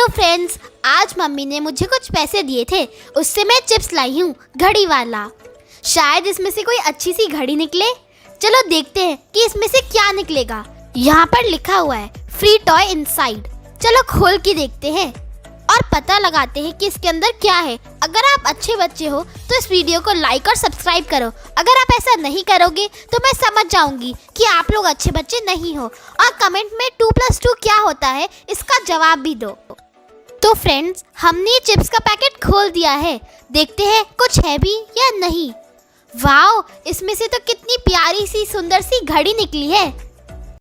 Friends, आज mummy ने मुझे कुछ पैसे दिए थे, उससे मैं चिप्स लाई हूँ घड़ी वाला। शायद इसमें से कोई अच्छी सी घड़ी निकले। चलो देखते हैं कि इसमें से क्या निकलेगा। यहाँ पर लिखा हुआ है फ्री टॉय इनसाइड। चलो खोल के देखते हैं और पता लगाते हैं कि इसके अंदर क्या है। अगर आप अच्छे बच्चे हो तो इस वीडियो को लाइक और सब्सक्राइब करो। अगर आप ऐसा नहीं करोगे तो मैं समझ जाऊंगी कि आप लोग अच्छे बच्चे नहीं हो। और कमेंट में 2+2 क्या होता है इसका जवाब भी दो। तो फ्रेंड्स, हमने ये चिप्स का पैकेट खोल दिया है। देखते हैं कुछ है भी या नहीं। वाओ, इसमें से तो कितनी प्यारी सी सुंदर सी घड़ी निकली है।